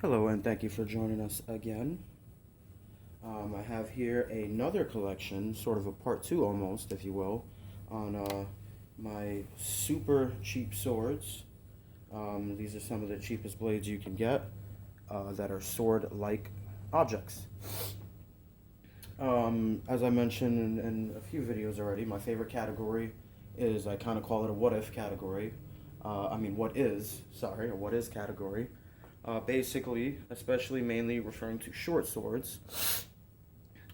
Hello, and thank you for joining us again. I have here another collection, sort of a part two almost, if you will, on my super cheap swords. These are some of the cheapest blades you can get that are sword-like objects. As I mentioned in a few videos already, my favorite category is, I kind of call it a what-if category. What is category. Basically, especially mainly referring to short swords.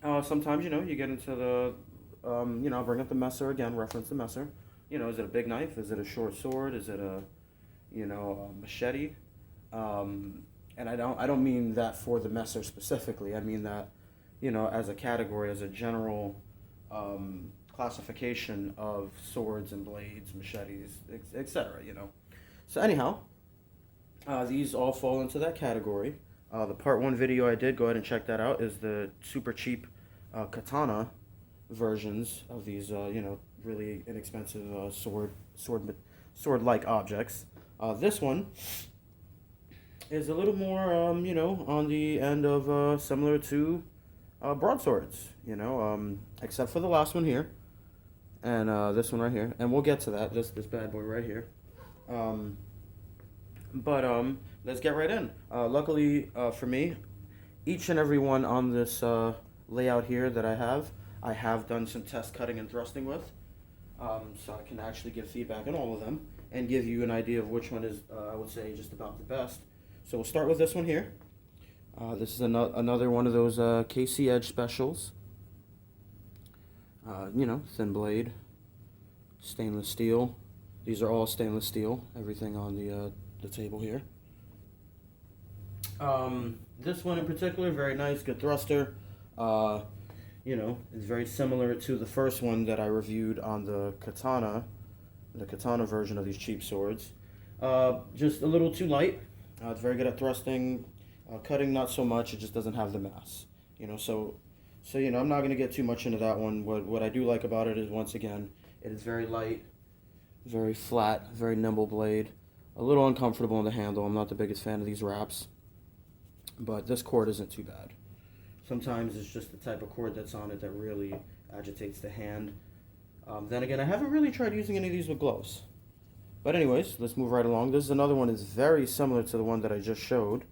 Sometimes, you get into the, I'll bring up the messer again, reference the messer. Is it a big knife? Is it a short sword? Is it a machete? And I don't mean that for the messer specifically. I mean that, as a category, as a general classification of swords and blades, machetes, etc. So anyhow, these all fall into that category. The part one video I did, go ahead and check that out, is the super cheap katana versions of these, really inexpensive sword-like objects. This one is a little more, on the end of similar to broadswords, except for the last one here, and this one right here, and we'll get to that. This bad boy right here. But let's get right in. Luckily for me, each and every one on this layout here that I have done some test cutting and thrusting with. So I can actually give feedback on all of them and give you an idea of which one is, I would say, just about the best. So we'll start with this one here. This is another one of those KC Edge specials. Thin blade, stainless steel. These are all stainless steel, everything on the table here. This one in particular, very nice, good thruster. It's very similar to the first one that I reviewed on the katana version of these cheap swords. Just a little too light. It's very good at thrusting, cutting not so much. It just doesn't have the mass. So I'm not gonna get too much into that one. What I do like about it is, once again, it is very light, very flat, very nimble blade. A little uncomfortable in the handle. I'm not the biggest fan of these wraps, but this cord isn't too bad. Sometimes it's just the type of cord that's on it that really agitates the hand. Then again, I haven't really tried using any of these with gloves. But anyways, let's move right along. This is another one that's very similar to the one that I just showed.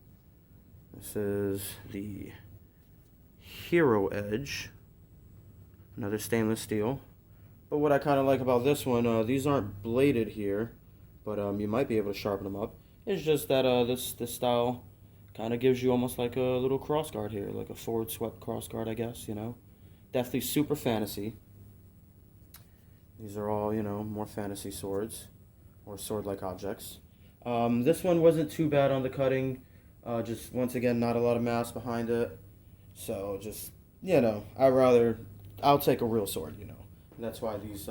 This is the Hero Edge, another stainless steel. But what I kind of like about this one, these aren't bladed here, but you might be able to sharpen them up. It's just that this style kind of gives you almost like a little crossguard here, like a forward swept crossguard, I guess, Definitely super fantasy. These are all, more fantasy swords or sword-like objects. This one wasn't too bad on the cutting. Just, once again, not a lot of mass behind it. So just, I'll take a real sword, That's why these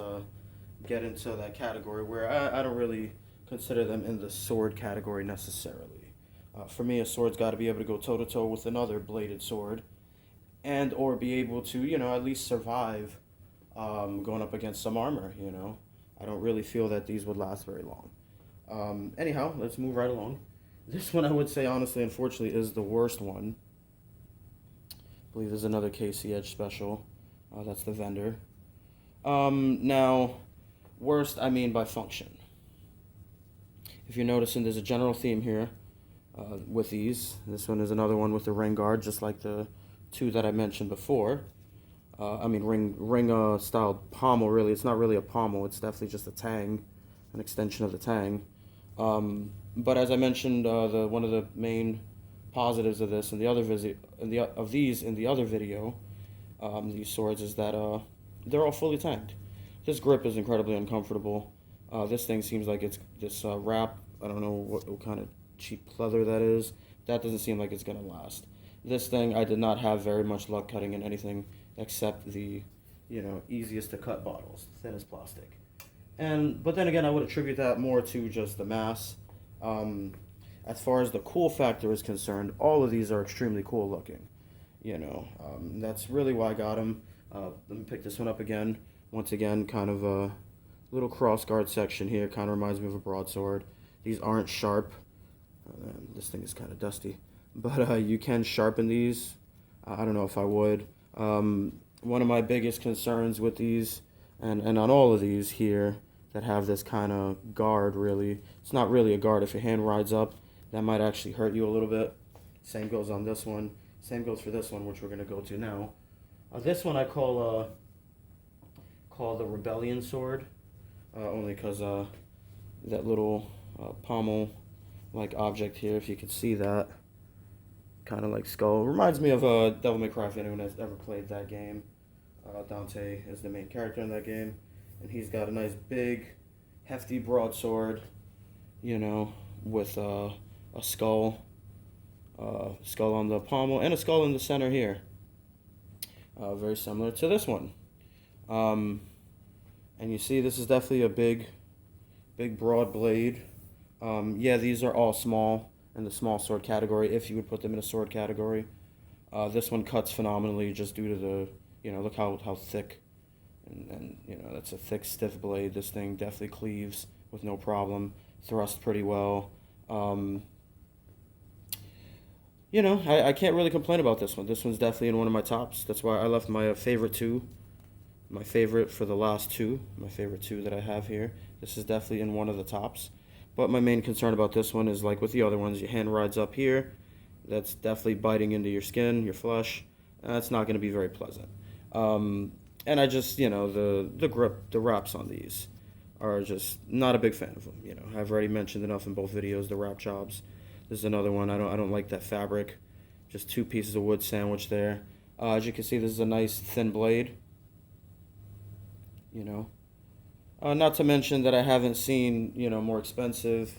get into that category where I don't really consider them in the sword category necessarily. For me, a sword's got to be able to go toe-to-toe with another bladed sword, and or be able to, at least survive going up against some armor, I don't really feel that these would last very long. Anyhow, let's move right along. This one, I would say, honestly, unfortunately, is the worst one. I believe there's another KC Edge special. That's the vendor. Now, worst, I mean by function. If you're noticing, there's a general theme here with these. This one is another one with the ring guard, just like the two that I mentioned before. Ring styled pommel, really. It's not really a pommel, it's definitely just a tang, an extension of the tang. But as I mentioned, one of the main positives of this and the other video, these swords, is that they're all fully tanked. This grip is incredibly uncomfortable. This thing seems like it's this wrap. I don't know what kind of cheap leather that is. That doesn't seem like it's gonna last. This thing, I did not have very much luck cutting in anything except the, easiest to cut bottles, thinnest plastic. But then again, I would attribute that more to just the mass. As far as the cool factor is concerned, all of these are extremely cool looking. That's really why I got them. Let me pick this one up again. Once again, kind of a little crossguard section here. Kind of reminds me of a broadsword. These aren't sharp. This thing is kind of dusty. but you can sharpen these. I don't know if I would. One of my biggest concerns with these, and on all of these here that have this kind of guard, really, it's not really a guard. If your hand rides up, that might actually hurt you a little bit. Same goes on this one. Same goes for this one, which we're going to go to now. This one I call the Rebellion Sword, only because that little pommel-like object here, if you can see that, kind of like skull, reminds me of Devil May Cry. If anyone has ever played that game, Dante is the main character in that game, and he's got a nice big, hefty broadsword, you know, with a skull on the pommel and a skull in the center here. Very similar to this one. And you see this is definitely a big broad blade. Yeah, these are all small in the small sword category, if you would put them in a sword category. This one cuts phenomenally just due to the, you know, look how thick, and you know, that's a thick, stiff blade. This thing definitely cleaves with no problem, thrusts pretty well. You know, I can't really complain about this one. This one's definitely in one of my tops. That's why I left my favorite two, my favorite for the last two, my favorite two that I have here. This is definitely in one of the tops. But my main concern about this one is, like with the other ones, your hand rides up here. That's definitely biting into your skin, your flesh. And that's not going to be very pleasant. And I just, you know, the grip, the wraps on these are just not a big fan of them. You know, I've already mentioned enough in both videos, the wrap jobs. This is another one. I don't like that fabric. Just two pieces of wood sandwiched there. As you can see, this is a nice thin blade. You know, not to mention that I haven't seen, you know, more expensive,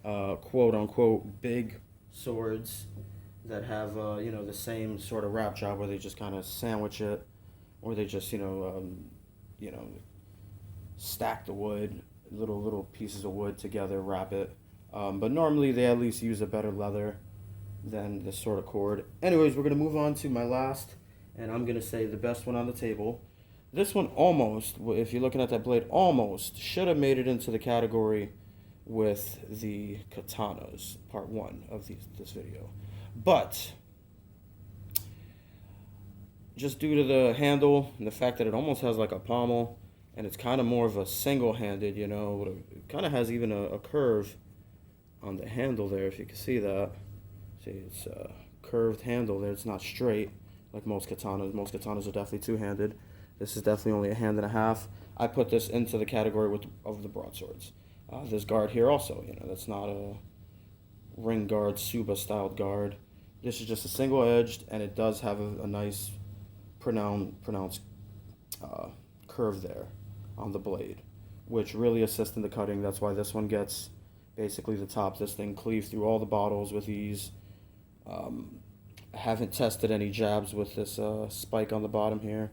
quote unquote, big swords that have, you know, the same sort of wrap job where they just kind of sandwich it, or they just, you know, stack the wood, little pieces of wood together, wrap it. But normally they at least use a better leather than this sort of cord. Anyways, we're going to move on to my last, and I'm going to say the best one on the table. This one almost, if you're looking at that blade, almost should have made it into the category with the katanas, part one of this video. But just due to the handle and the fact that it almost has like a pommel, and it's kind of more of a single-handed, you know, it kind of has even a curve on the handle there, if you can see that. See, it's a curved handle there. It's not straight like most katanas. Most katanas are definitely two-handed. This is definitely only a hand and a half. I put this into the category of the broadswords. This guard here also, you know, that's not a ring guard, Suba-styled guard. This is just a single-edged, and it does have a nice pronounced curve there on the blade, which really assists in the cutting. That's why this one gets basically the top. This thing cleaves through all the bottles with ease. I haven't tested any jabs with this spike on the bottom here.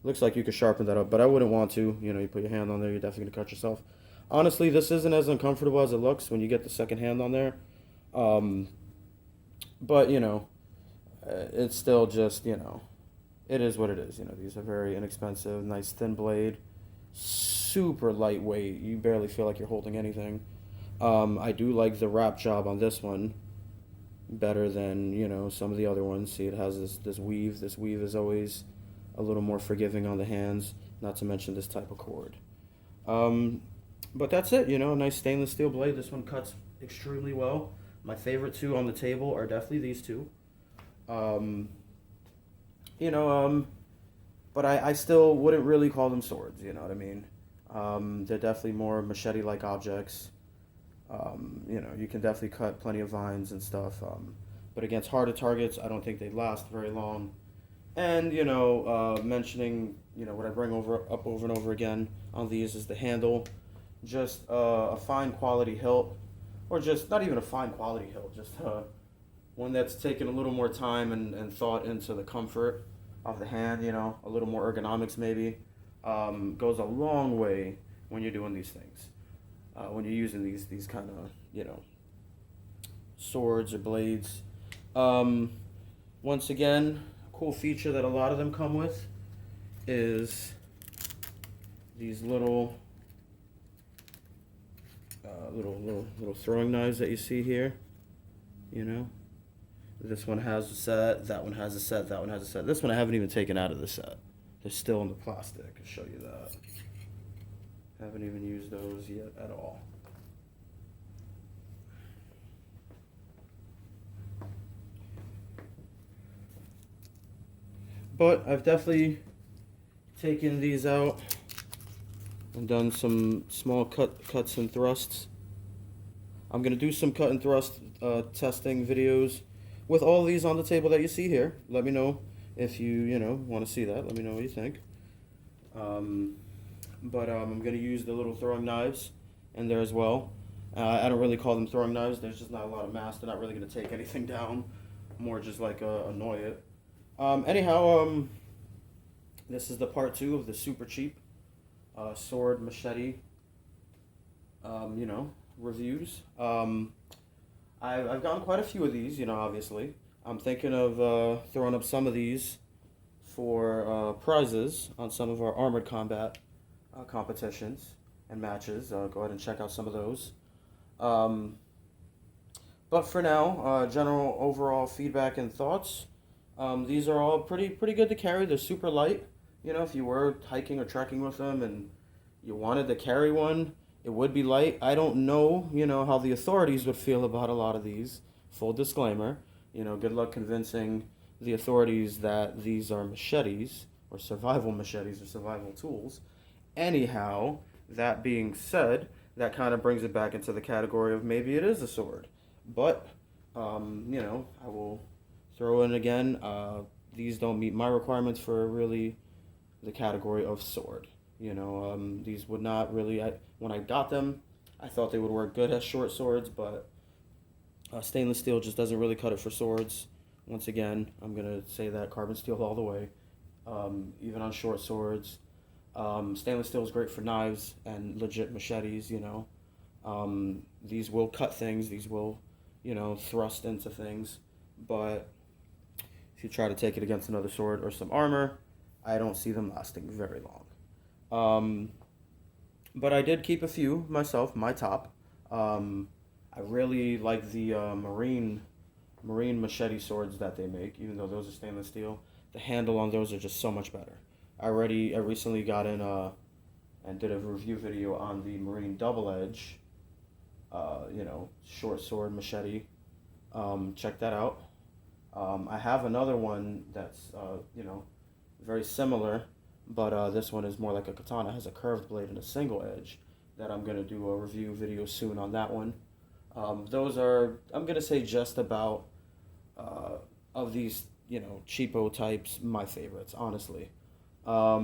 Looks like you could sharpen that up, but I wouldn't want to. You know, you put your hand on there, you're definitely going to cut yourself. Honestly, this isn't as uncomfortable as it looks when you get the second hand on there. But, you know, it's still just, you know, it is what it is. You know, these are very inexpensive, nice thin blade, super lightweight. You barely feel like you're holding anything. I do like the wrap job on this one better than, you know, some of the other ones. See, it has this weave. This weave is always a little more forgiving on the hands, not to mention this type of cord. But that's it, you know, a nice stainless steel blade. This one cuts extremely well. My favorite two on the table are definitely these two. You know, but I still wouldn't really call them swords, you know what I mean? They're definitely more machete-like objects. You know, you can definitely cut plenty of vines and stuff. But against harder targets, I don't think they last very long. And, you know, mentioning, you know, what I bring up over and over again on these is the handle. Just a fine quality hilt, or just not even a fine quality hilt, just one that's taken a little more time and thought into the comfort of the hand, you know, a little more ergonomics maybe, goes a long way when you're doing these things. When you're using these kind of, you know, swords or blades. Once again, cool feature that a lot of them come with is these little throwing knives that you see here. You know, This one has a set, that one has a set, that one has a set. This one I haven't even taken out of the set. They're still in the plastic. I'll show you that. Haven't even used those yet at all. But I've definitely taken these out and done some small cuts and thrusts. I'm gonna do some cut and thrust testing videos with all these on the table that you see here. Let me know if you want to see that. Let me know what you think. But I'm gonna use the little throwing knives in there as well. I don't really call them throwing knives. There's just not a lot of mass. They're not really gonna take anything down. More just like annoy it. Anyhow, this is the part 2 of the super cheap sword machete. Reviews. I've gotten quite a few of these. Obviously, I'm thinking of throwing up some of these for prizes on some of our armored combat competitions and matches. Go ahead and check out some of those. But for now, general overall feedback and thoughts. These are all pretty good to carry. They're super light. If you were hiking or trekking with them and you wanted to carry one, it would be light. I don't know, how the authorities would feel about a lot of these. Full disclaimer, good luck convincing the authorities that these are machetes or survival machetes or survival tools. Anyhow, that being said, that kind of brings it back into the category of maybe it is a sword. But, I will throw in again, these don't meet my requirements for really the category of sword. These would not really, when I got them, I thought they would work good as short swords, but stainless steel just doesn't really cut it for swords. Once again, I'm going to say that carbon steel all the way, even on short swords. Stainless steel is great for knives and legit machetes, These will cut things, these will, thrust into things, but if you try to take it against another sword or some armor, I don't see them lasting very long. But I did keep a few myself, my top. I really like the marine machete swords that they make, even though those are stainless steel. The handle on those are just so much better. I recently got in and did a review video on the marine double edge, short sword machete. Check that out. I have another one that's very similar. But this one is more like a katana. It has a curved blade and a single edge that I'm going to do a review video soon on that one. Those are, I'm going to say just about, of these, cheapo types, my favorites, honestly. I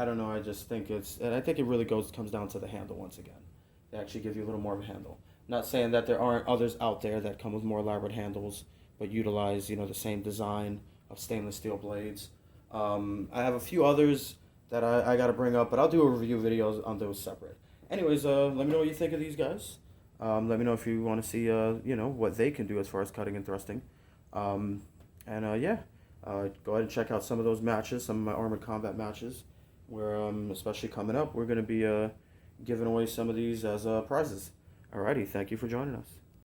don't know, I just think and I think it really comes down to the handle once again. They actually give you a little more of a handle. Not saying that there aren't others out there that come with more elaborate handles, but utilize, the same design of stainless steel blades. I have a few others that I got to bring up, but I'll do a review videos on those separate. Anyways, let me know what you think of these guys. Let me know if you want to see, what they can do as far as cutting and thrusting. Go ahead and check out some of those matches, some of my armored combat matches, where especially coming up, we're going to be giving away some of these as prizes. Alrighty, thank you for joining us.